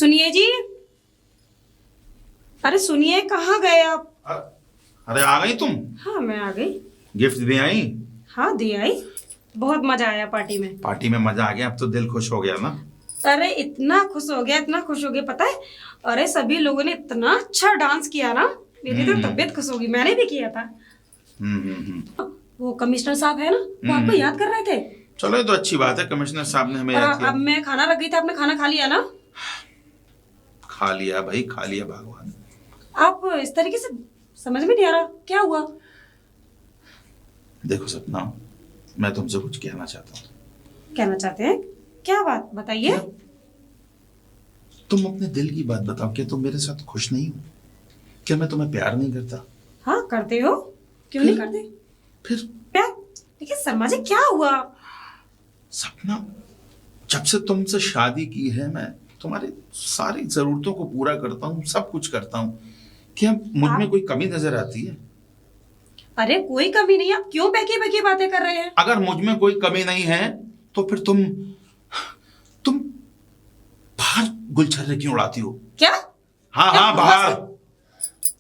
सुनिए जी। अरे सुनिए, कहाँ गए आप? अरे आ गई तुम? हाँ मैं आ गई। गिफ्ट दे आई? हाँ दे आई। बहुत मजा आया पार्टी में। पार्टी में मजा आ गया, अब तो दिल खुश हो गया ना। अरे इतना खुश हो गया, इतना खुश हो गया, पता है? अरे सभी लोगों ने इतना अच्छा डांस किया ना, मेरी तो तबीयत खुश होगी। मैंने भी किया था। वो कमिश्नर साहब है ना, वो आपको याद कर रहे थे। चलो ये तो अच्छी बात है, कमिश्नर साहब ने हमें और याद किया। अब मैं खाना रख गई थी, आपने खाना खा लिया ना? खा लिया भाई, खा लिया भगवान। आप इस तरीके से समझ में नहीं आ रहा क्या हुआ? देखो सपना, मैं तुमसे कुछ कहना चाहता हूँ। कहना चाहते हैं? क्या बात बताइए। तुम अपने दिल की बात बताओ, क्या तुम मेरे साथ खुश नहीं हो? क्या मैं तुम्हें प्यार नहीं करता? हाँ करते हो, क्यों नहीं करते? फिर प्यार? देखिए शर्मा जी, क्या हुआ? सपना, जब से तुमसे शादी की है मैं तुम्हारी सारी जरूरतों को पूरा करता हूँ, सब कुछ करता हूँ। क्या मुझ में कोई कमी नजर आती है? अरे कोई कमी नहीं, आप क्यों बहकी बहकी बातें कर रहे हैं? अगर मुझ में कोई कमी नहीं है तो फिर तुम बाहर गुलछर्रे क्यों उड़ाती हो? क्या? हाँ क्या हाँ, बकवास बाहर।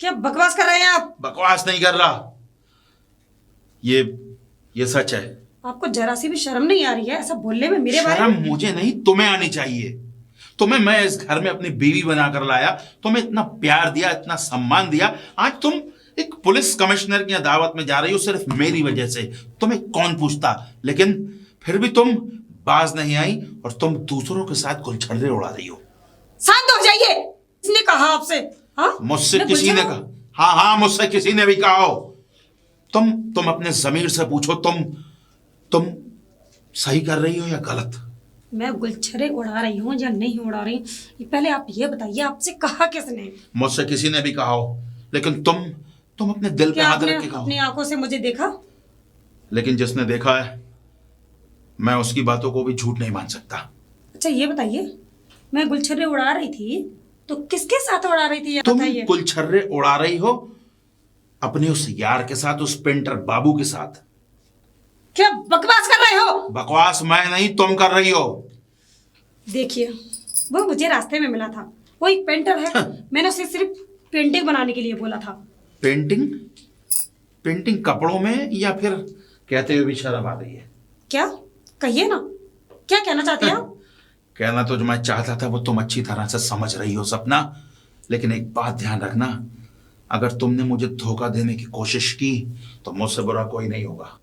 क्या बकवास कर रहे हैं आप? बकवास नहीं कर रहा, ये सच है। आपको जरा सी भी शर्म नहीं आ रही है ऐसा बोलने में मेरे बारे शर्म में? मुझे नहीं, तुम्हें आनी चाहिए। तुम्हें मैं इस घर में अपनी बीवी बनाकर लाया, तुम्हें इतना प्यार दिया, इतना सम्मान दिया। आज तुम एक पुलिस कमिश्नर की दावत में जा रही हो सिर्फ मेरी वजह से। तुम्हें कौन पूछता, लेकिन फिर भी तुम बाज नहीं आई और तुम दूसरों के साथ गुलछर्रे उड़ा रही हो। शांत हो जाइए। किसने कहा आपसे? हाँ मुझसे मैं किसी ने गुलशन हूँ? कहा? हाँ हाँ, मुझसे किसी ने भी कहा हो। तुम अपने जमीर से पूछो, तुम सही कर रही हो या गलत? मैं गुलछर्रे उड़ा रही हूँ या नहीं उड़ा रही, ये पहले आप ये बताइए, आपसे कहा किसने? मुझसे किसी ने भी कहा हो, लेकिन तुम अपने दिल पे क्या हाथ आपने रख के कहो। अपनी आंखों से मुझे देखा? लेकिन जिसने देखा है, मैं उसकी बातों को भी झूठ नहीं मान सकता। अच्छा ये बताइए, मैं गुलछर्रे उड़ा रही थी तो किसके साथ उड़ा रही थी ये तुम बताइए। गुलछर्रे उड़ा रही हो अपने उस यार के साथ, उस पेंटर बाबू के साथ। क्या बकवास कर रहे हो? बकवास मैं नहीं, तुम कर रही हो। देखिए, वो मुझे रास्ते में मिला था, वो एक पेंटर है। मैंने उसे सिर्फ पेंटिंग बनाने के लिए बोला था। पेंटिंग कपड़ों में, या फिर कहते हुए भी शर्म आ रही है? क्या? कहिए ना, क्या कहना चाहते हैं आप? कहना तो जो मैं चाहता था वो तुम अच्छी तरह से समझ रही हो सपना, लेकिन एक बात ध्यान रखना, अगर तुमने मुझे धोखा देने की कोशिश की तो मुझसे बुरा कोई नहीं होगा।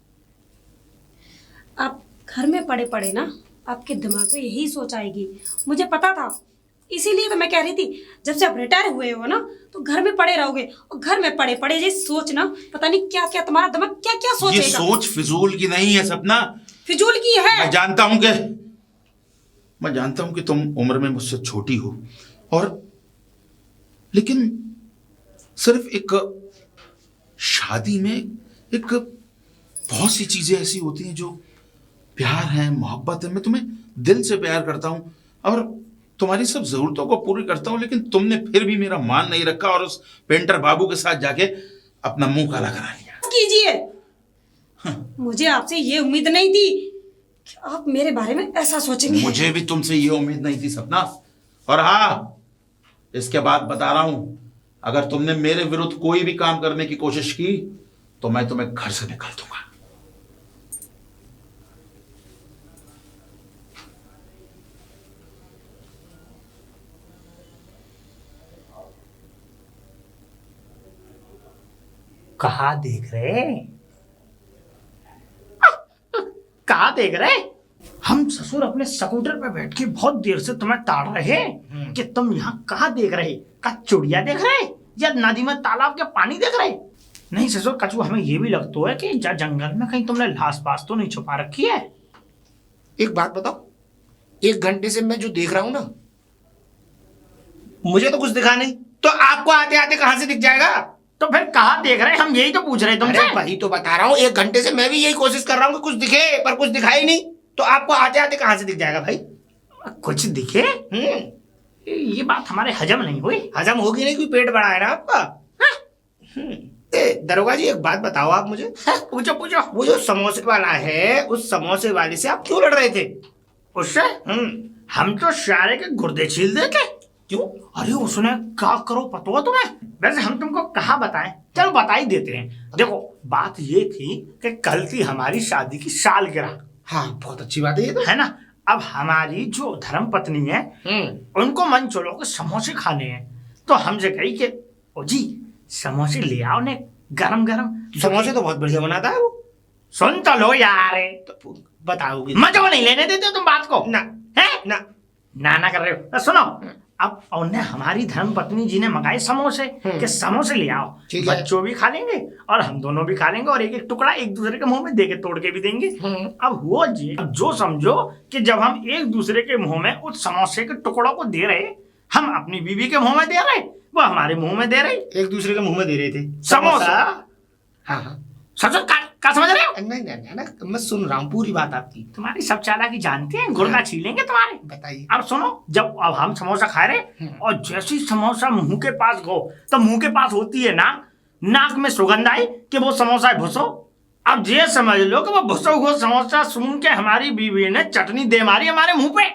आप घर में पड़े पड़े ना, आपके दिमाग में यही सोच आएगी, मुझे पता था। इसीलिए तो मैं कह रही थी, जब से आप रिटायर हुए हो ना तो घर में पड़े रहोगे, और घर में पड़े पड़े ये सोच ना, पता नहीं क्या क्या तुम्हारा दिमाग क्या क्या सोचेगा। ये सोच फिजूल की नहीं है सपना। फिजूल की है। मैं जानता हूं कि तुम उम्र में मुझसे छोटी हो, और लेकिन सिर्फ एक शादी में एक बहुत सी चीजें ऐसी होती हैं जो प्यार है, मोहब्बत है। मैं तुम्हें दिल से प्यार करता हूं और तुम्हारी सब जरूरतों को पूरी करता हूं, लेकिन तुमने फिर भी मेरा मान नहीं रखा और उस पेंटर बाबू के साथ जाके अपना मुंह काला करा लिया। कीजिए। मुझे आपसे ये उम्मीद नहीं थी कि आप मेरे बारे में ऐसा सोचेंगे। मुझे भी तुमसे ये उम्मीद नहीं थी सपना। और हाँ, इसके बाद बता रहा हूं, अगर तुमने मेरे विरुद्ध कोई भी काम करने की कोशिश की तो मैं तुम्हें घर से निकाल दूंगा। कहा देख रहे? कहा देख रहे? हम ससुर अपने स्कूटर पे बैठ के बहुत देर से तुम्हें ताड़ रहे हैं कि तुम यहाँ कहाँ देख रहे? का चिड़िया देख रहे या नदी में तालाब के पानी देख रहे? नहीं ससुर कछू, हमें ये भी लगता है कि जंगल में कहीं तुमने लाश पास तो नहीं छुपा रखी है। एक बात बताओ, 1 घंटे से मैं जो देख रहा हूं ना, मुझे तो कुछ दिखा नहीं, तो आपको आते आते कहां से दिख जाएगा? तो फिर कहाँ देख रहे? हम यही तो पूछ रहे तुमसे। अरे वही तो बता रहा हूँ, 1 घंटे से मैं भी यही कोशिश कर रहा हूँ कि कुछ दिखे, पर कुछ दिखा ही नहीं। तो आपको आते आते कहां से दिख जाएगा भाई? कुछ दिखे? ये बात हमारे हजम नहीं हुई। हजम होगी नहीं, कोई पेट बड़ा है ना आपका। दरोगा जी एक बात बताओ आप मुझे। पूछो पूछो। वो जो समोसे वाला है, उस समोसे वाले से आप क्यों लड़ रहे थे? उससे हम तो सारे के गुर्दे छील देते। क्यों? अरे उसने क्या करो पता हो तुम्हें? वैसे हम तुमको कहाँ बताएं, चलो बता ही देते हैं। देखो बात ये थी कि कल थी हमारी शादी की सालगिरह। हाँ बहुत अच्छी बात है ये तो। है ना। अब हमारी जो धर्म पत्नी है उनको मन चलो कि समोसे खाने हैं, तो हमसे कही कि ओ जी समोसे ले आओ ने गरम गरम। समोसे तो बहुत बढ़िया बनाता है वो। सुन तो लो यार, तो बताओगे? मजा को नहीं लेने देते हो तुम बात को। ना है ना ना कर रहे हो। तो सुनो, अब उन्हें हमारी धर्म पत्नी जी ने मंगाए समोसे कि समोसे ले आओ, ठीक है। बच्चों भी खा लेंगे और हम दोनों भी खा लेंगे और एक एक टुकड़ा एक दूसरे के मुंह में दे के तोड़ के भी देंगे। अब हुआ जी, अब जो समझो कि जब हम एक दूसरे के मुंह में उस समोसे के टुकड़ों को दे रहे, हम अपनी बीवी के मुंह में दे रहे, वो हमारे मुंह में दे रहे, एक दूसरे के मुंह में दे रहे थे समोसा। हाँ हाँ सच का समझ रहे हो? नहीं नहीं नहीं ना, मैं सुन रहा हूँ पूरी बात आपकी। तुम्हारी सब चालाकी जानते हैं, गुर्दा छीलेंगे तुम्हारे। बताइए। अब सुनो, जब अब हम समोसा खा रहे और जैसे ही समोसा मुंह के पास गो, तो मुंह के पास होती है नाक में सुगंध आई कि वो समोसा है भुसो। अब ये समझ लो कि वो भुसो हुआ समोसा सुन के हमारी बीवी ने चटनी दे मारी हमारे मुंह पे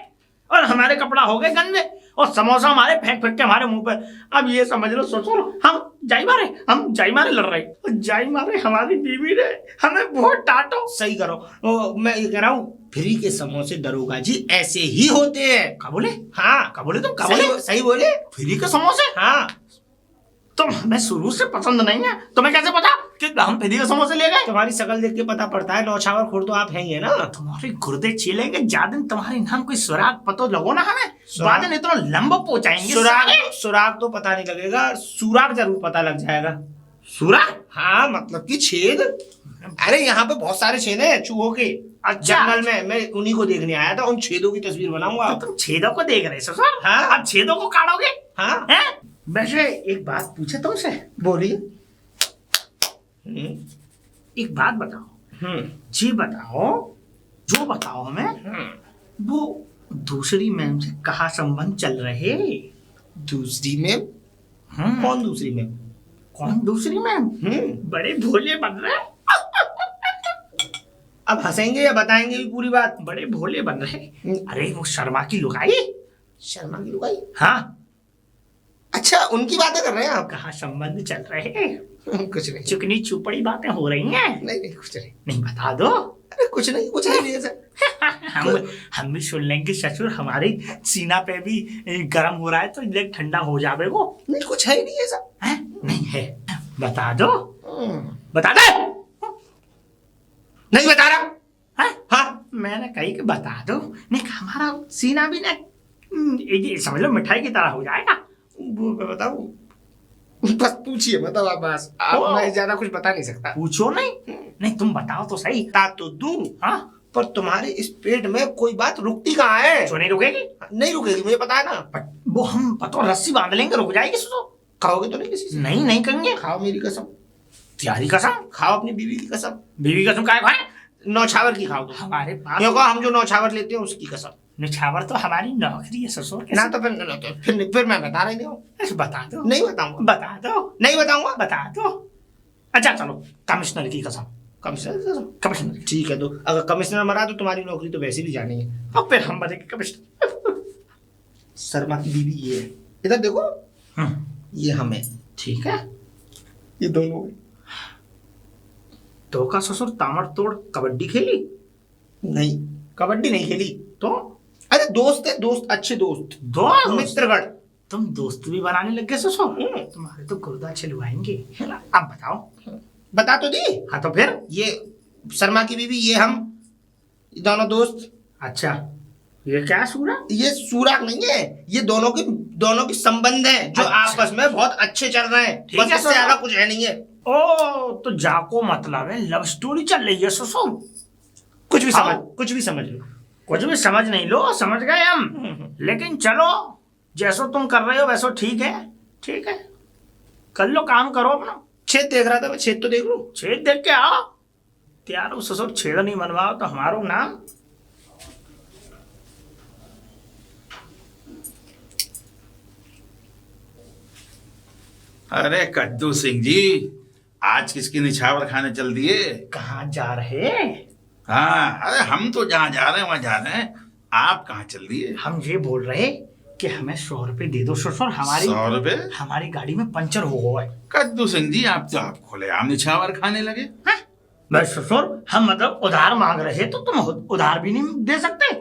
और हमारे कपड़ा हो गए गंदे और समोसा हमारे फेंक फेंक के हमारे मुंह पे। अब ये समझ लो, सोचो हम जाई मारे लड़ रहे, जाई मारे हमारी बीवी ने हमें बहुत डांटो। सही करो। मैं ये कह रहा हूँ, फ्री के समोसे दरोगा जी ऐसे ही होते हैं। क्या बोले? हाँ क्या बोले तुम? क्या बोले? सही बोले। फ्री के समोसे? हाँ तुम हमें शुरू से पसंद नहीं है, तुम्हें कैसे पता कि हम फ्री के समोसे ले गए? तुम्हारी शकल देख के पता पड़ता है, नौछावर खोर तो आप हैं ही है ना। तुम्हारे गुर्दे छीलेंगे जादिन तुम्हारे नाम कोई सुराग पतो लगो ना हमें, सुराग? बादिन इतना लंबा पहुंचाएंगे। सुराग तो पता नहीं लगेगा, सुराग जरूर पता लग जाएगा। सुराग? हाँ मतलब कि छेद। अरे यहाँ पे बहुत सारे छेद हैं चूहों के। अच्छा। जंगल में मैं उन्हीं को देखने आया था, उन छेदों की तस्वीर बनाऊंगा। तो तुम छेदों को देख रहे ससुर? हाँ। अब छेदों को काटोगे? हाँ हैं? वैसे एक बात पूछे तुमसे। बोलिए। एक बात बताओ, जी बताओ, जो बताओ हमें, वो दूसरी मैम से कहाँ संबंध चल रहे? दूसरी में? कौन दूसरी में? कौन दूसरी मैम? बड़े भोले बन रहे। अब हंसेंगे या बताएंगे भी पूरी बात? बड़े भोले बन रहे। अरे वो शर्मा की लुगाई। शर्मा की लुगाई? हाँ। अच्छा उनकी बातें कर रहे हैं आप? कहाँ संबंध चल रहे? कुछ नहीं। चुकनी चुपड़ी बातें हो रही हैं। नहीं कुछ नहीं। नहीं बता दो। अरे कुछ नहीं ऐसा। हम भी सुन लेंगे ससुर, हमारी सीना पे भी गर्म हो रहा है तो लेग ठंडा हो जावे वो। नहीं कुछ है ही नहीं ऐसा। है? नहीं है। बता दो। बता दे। नहीं बता रहा। है? हाँ मैंने कही कि बता दो, नहीं हमारा सीना भी ना ये समझ लो मिठाई की तरह हो जाएगा। वो मैं बताऊं? बस पूछिए, मतलब आप बस मैं ज्यादा कुछ बता नहीं सकता। पूछो नहीं तुम बताओ तो सही। बता तो दूं। हाँ पर तुम्हारे इस पेट में कोई बात रुकती कहाँ है? जो नहीं रुकेगी? नहीं रुकेगी, मुझे पता है ना। बट वो हम पता रस्सी बांध लेंगे, रुक जाएगी। सुनो, खाओगे तो नहीं किसी से? नहीं करेंगे। खाओ मेरी कसम। तुम्हारी कसम? खाओ अपनी बीवी की कसम। बीवी कसम काय खाए? नौछावर की खाओ तुम। हमारे पास क्यों हम जो नौछावर लेते हैं उसकी कसम। निछावर तो हमारी नौकरी है ससुर के। ना तो फिर मैं बता रही हूँ। बता दो। नहीं बताऊंगा। बता दो। नहीं बताऊंगा। बता दो। अच्छा चलो, कमिश्नर की कसम। कमिश्नर ठीक है, तो अगर कमिश्नर मरा तो तुम्हारी नौकरी तो वैसे भी जानी है। अब फिर हम बनेंगे कमिश्नर। शर्मा की बीवी ये है, इधर देखो। ये हमें। ठीक है, ये दोनों। तो का ससुर तामड़ तोड़ कबड्डी खेली? नहीं कबड्डी नहीं खेली। तो अरे दोस्त है, दोस्त, अच्छे दोस्त, मित्रगण। तुम दोस्त भी बनाने लग गए ससुर? तुम्हारे तो गुर्दा छिलवाएंगे। अब बताओ। बता तो दी। हाँ तो फिर? ये शर्मा की बीवी, ये हम, ये दोनों दोस्त। अच्छा, ये क्या सूरा? ये सूराग नहीं है, ये दोनों की संबंध है जो अच्छा। आपस में बहुत अच्छे चल रहे हैं। ठीक है, बस इससे ज्यादा कुछ है नहीं है। ओ तो जाको मतलब है लव स्टोरी चल रही है ससुर। कुछ भी समझ लो। कुछ भी समझ नहीं लो, समझ गए हम। लेकिन चलो, जैसो तुम कर रहे हो वैसो ठीक है। कर लो, काम करो अपना। छेद देख रहा था मैं, छेद तो देख लूं। छेद देख के आओ। त्यारो ससुर छेद नहीं बनवाओ तो हमारो नाम। अरे कद्दू सिंह जी, आज किसकी निछावर खाने चल दिए? कहाँ जा रहे? हाँ, अरे हम तो जहाँ जा रहे हैं वहां जा रहे हैं, आप कहाँ चल दिए? हम ये बोल रहे कि हमें 100 रुपए दे दो ससुर, हमारी 100 रुपए? हमारी गाड़ी में पंचर हो गया है। कद्दू सिंह जी, आप तो आप खुलेआम निछावर खाने लगे। हैं? बस ससुर, हम मतलब उधार मांग रहे तो तुम उधार भी नहीं दे सकते?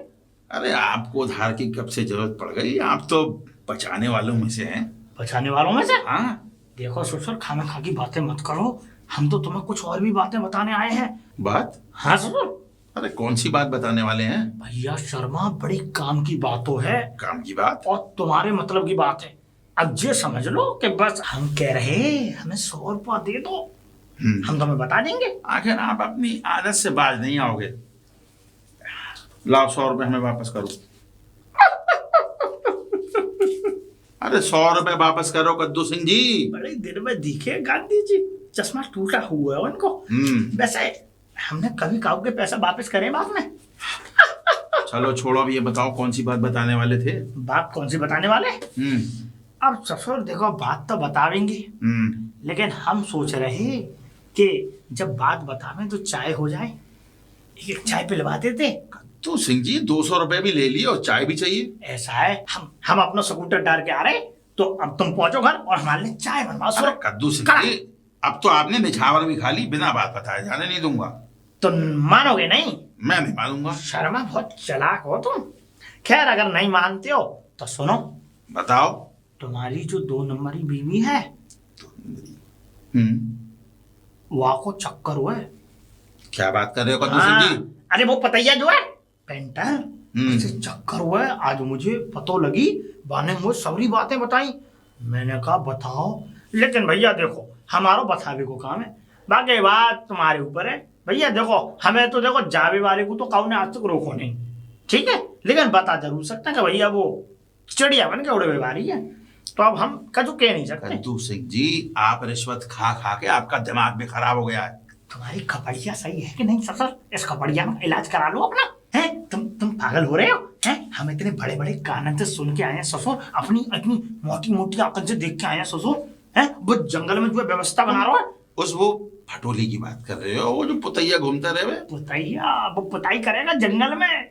अरे आपको उधार की कब से जरूरत पड़ गई? आप तो बचाने वालों में से हैं। बचाने वालों में से? हाँ। देखो ससुर, खाना खा की बातें मत करो, हम तो तुम्हें कुछ और भी बातें बताने आए हैं। बात? हाँ ससुर। अरे कौन सी बात बताने वाले हैं? भैया शर्मा, बड़ी काम की बात तो है काम की बात? और तुम्हारे मतलब की बात है। अब ये समझ लो कि बस हम कह रहे हमें 100 रुपया दे दो, हम तुम्हें बता देंगे। आखिर आप अपनी आदत से बाज नहीं आओगे। लाओ 100 रुपए हमें वापस करो। अरे 100 रुपए वापस करो कद्दू सिंह जी। बड़े दिन में दिखे गांधी जी, चश्मा टूटा हुआ है उनको। वैसे हमने कभी काऊ के पैसा वापस करे बाप ने? चलो छोड़ो, अब ये बताओ कौन सी बात बताने वाले थे? बात कौन सी बताने वाले? अब ससुर देखो, बात तो बतावेंगे, लेकिन हम सोच रहे कि जब बात बतावें तो चाय हो जाए, एक चाय पिलवा देते। तो सिंह जी 200 रुपए भी ले लिए और चाय भी चाहिए? ऐसा है, हम अपना स्कूटर डाल के आ रहे, तो अब तुम पहुंचो घर और हमारे लिए चाय बनवाओ। अरे कद्दू सिंह जी, अब तो आपने निछावर भी खा ली, बिना बात बताए जाने नहीं दूंगा। तो मानोगे नहीं? मैं नहीं मानूंगा। शर्मा, बहुत चालाक हो तुम। खैर, अगर नहीं मानते हो तो सुनो। बताओ। तुम्हारी जो 2 नंबरी बीवी है, वहाँ को चक्कर हुआ है। क्या बात कर रहे हो कद्दू सिंह जी? अरे वो पतैया जो है पेंटर, उसे चक्कर हुआ है। आज मुझे पतो लगी, बाने मुझे सारी बातें बताई। मैंने कहा बताओ, लेकिन भैया देखो, हमारा बतावे को काम है, बाकी बात तुम्हारे ऊपर है। भैया देखो, हमें तो देखो जावे वाले को तो काऊ ने आज तक रोको नहीं, ठीक है, लेकिन बता जरूर सकते हैं कि भैया वो चिड़िया बन के उड़े हुए वाली है, तो अब हम कजू कह नहीं सकते। कद्दू सिंह जी, आप रिश्वत खा खा के आपका दिमाग भी खराब हो गया है। तुम्हारी खपड़िया सही है कि नहीं ससुर? इस खपड़िया में इलाज करा लो अपना। हैं? तुम पागल हो रहे हो? हैं? हम इतने बड़े बड़े कानन से सुन के आए हैं ससुर, अपनी इतनी मोटी मोटी आंखों से देख के आए हैं ससुर। हैं? वो जंगल में जो है व्यवस्था बना रहा है। उस वो फटोली की बात कर रहे हो, वो जो पुतैया घूमते रहे? पुतैया वो पुताई करेगा जंगल में।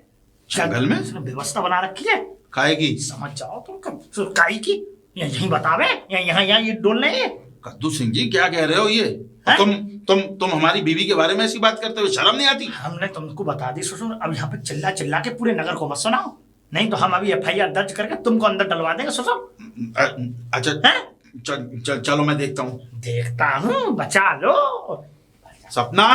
जंगल में? उसने व्यवस्था बना रखी है। खाएगी? समझ जाओ तुम कब काई की, यहीं बतावे, यहाँ ये डोल रहे हैं। कद्दू सिंह जी क्या कह रहे हो ये? तुम हमारी बीवी के बारे में ऐसी बात करते हो, शर्म नहीं आती? हमने तुमको बता दी ससुर, अब यहाँ पे चिल्ला चिल्ला के पूरे नगर को मत सुनाओ, नहीं तो हम अभी FIR दर्ज करके तुमको अंदर डलवा देंगे ससुर। अच्छा चलो मैं देखता हूँ। देखता हूँ, बचा लो। सपना।